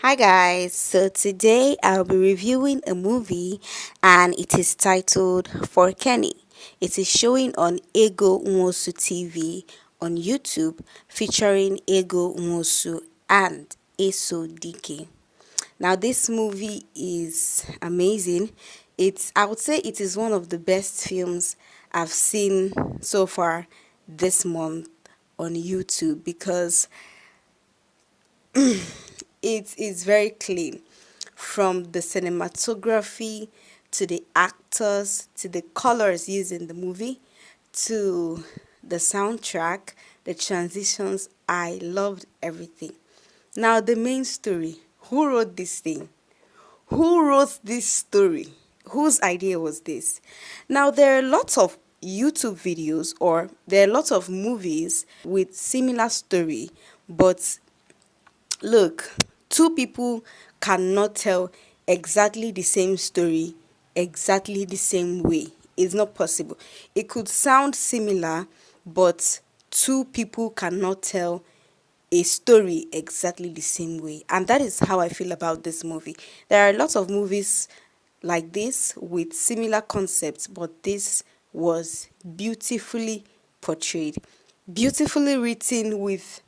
Hi guys, so today I'll be reviewing a movie and it is titled For Kenny. It is showing on Ego Nwosu TV on YouTube featuring Ego Nwosu and Dike. Now this movie is amazing. I would say it is one of the best films I've seen so far this month on YouTube because it is very clean from the cinematography to the actors to the colors used in the movie to the soundtrack, the transitions. I loved everything. Now, the main story, who wrote this thing? Who wrote this story? Whose idea was this? Now, there are lots of YouTube videos or there are lots of movies with similar story, but look, two people cannot tell exactly the same story exactly the same way. It's not possible. It could sound similar, but two people cannot tell a story exactly the same way. And that is how I feel about this movie. There are lots of movies like this with similar concepts, but this was beautifully portrayed, beautifully written with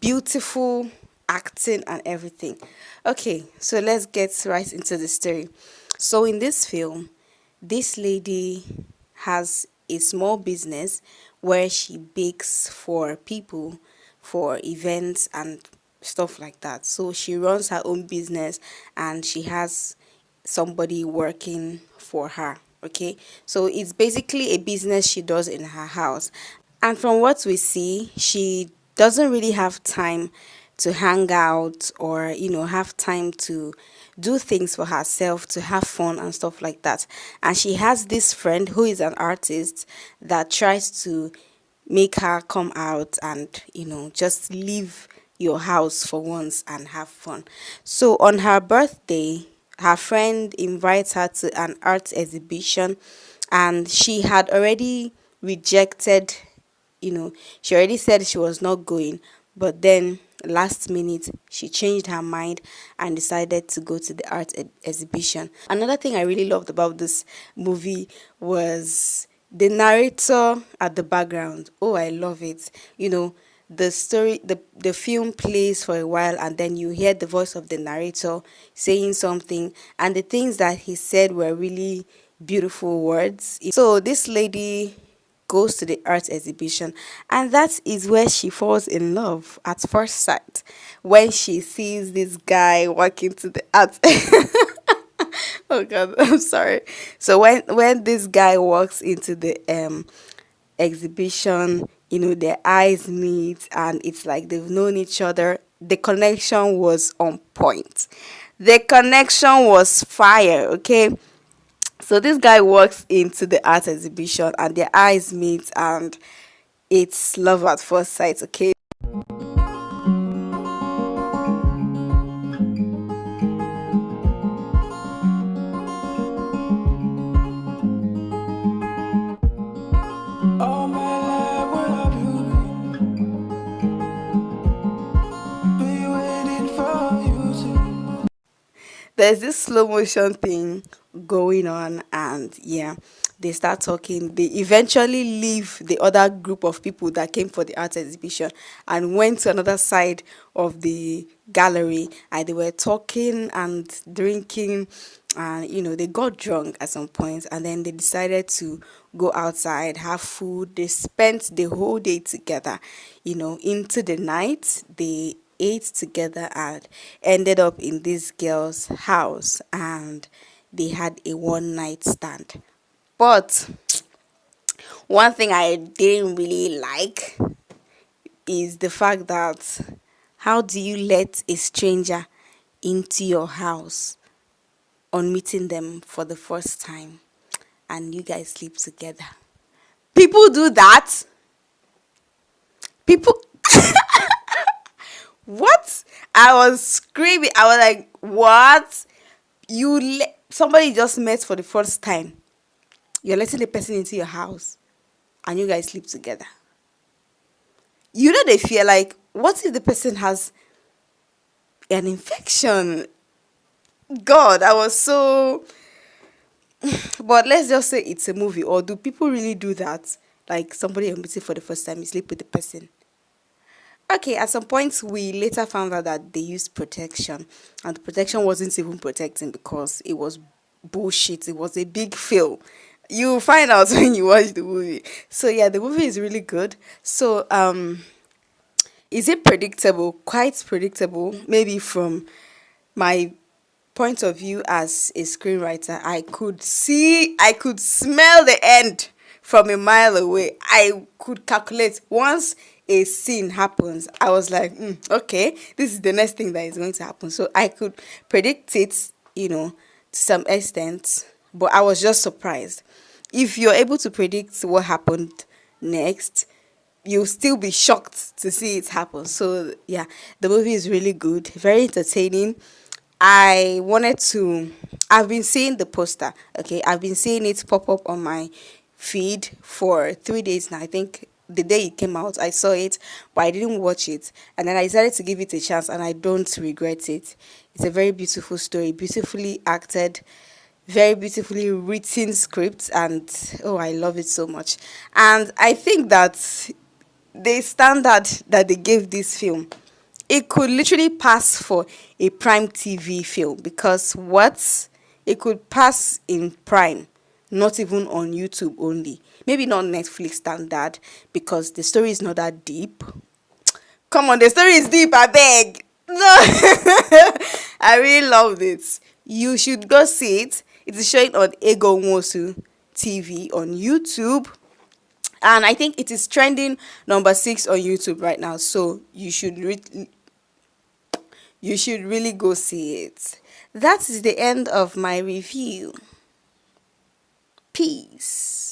beautiful acting and everything. Okay, so let's get right into the story. So in this film, this lady has a small business where she bakes for people for events and stuff like that. So she runs her own business and she has somebody working for her. Okay, so it's basically a business she does in her house. And from what we see, she doesn't really have time to hang out or, have time to do things for herself, to have fun and stuff like that. And she has this friend who is an artist that tries to make her come out and, just leave your house for once and have fun. So on her birthday, her friend invites her to an art exhibition and she had already rejected, she already said she was not going, but then last minute she changed her mind and decided to go to the art exhibition. Another thing I really loved about this movie was the narrator at the background. Oh, I love it. The story, the film plays for a while and then you hear the voice of the narrator saying something, and the things that he said were really beautiful words. So this lady goes to the art exhibition, and that is where she falls in love at first sight when she sees this guy walking to the art. Oh god, I'm sorry. So when this guy walks into the exhibition, their eyes meet and it's like they've known each other. The connection was on point. The connection was fire, okay? So this guy walks into the art exhibition and their eyes meet and it's love at first sight, okay? All my life, what have you been waiting for you to? There's this slow motion thing going on, and yeah, they start talking. They eventually leave the other group of people that came for the art exhibition and went to another side of the gallery, and they were talking and drinking, and they got drunk at some point and then they decided to go outside, have food. They spent the whole day together, into the night. They ate together and ended up in this girl's house, and they had a one night stand. But one thing I didn't really like is the fact that how do you let a stranger into your house on meeting them for the first time and you guys sleep together? People do that. People, what? I was screaming. I was like, what? Somebody just met for the first time. You're letting the person into your house and you guys sleep together. They fear like, what if the person has an infection. God, I was so. But let's just say it's a movie, or do people really do that? Like somebody you're meeting for the first time, you sleep with the person. Okay, at some point we later found out that they used protection, and the protection wasn't even protecting because it was bullshit. It was a big fail. You find out when you watch the movie. So yeah, the movie is really good. So is it predictable? Quite predictable. Maybe from my point of view as a screenwriter, I could smell the end from a mile away. I could calculate once a scene happens. I was like, okay, this is the next thing that is going to happen. So I could predict it, to some extent, but I was just surprised. If you're able to predict what happened next, you'll still be shocked to see it happen. So yeah, the movie is really good, very entertaining. I wanted to. I've been seeing the poster. Okay, I've been seeing it pop up on my feed for 3 days now. I think the day it came out, I saw it, but I didn't watch it. And then I decided to give it a chance, and I don't regret it. It's a very beautiful story, beautifully acted, very beautifully written script, and oh, I love it so much. And I think that the standard that they gave this film, it could literally pass for a prime TV film, because what it could pass in prime, not even on YouTube only, maybe not Netflix standard, because the story is not that deep. Come on, the story is deep, I beg. No, I really loved it. You should go see it. It is showing on Ego Nwosu TV on YouTube, and I think it is trending number 6 on YouTube right now. So you should really go see it. That is the end of my review. Peace.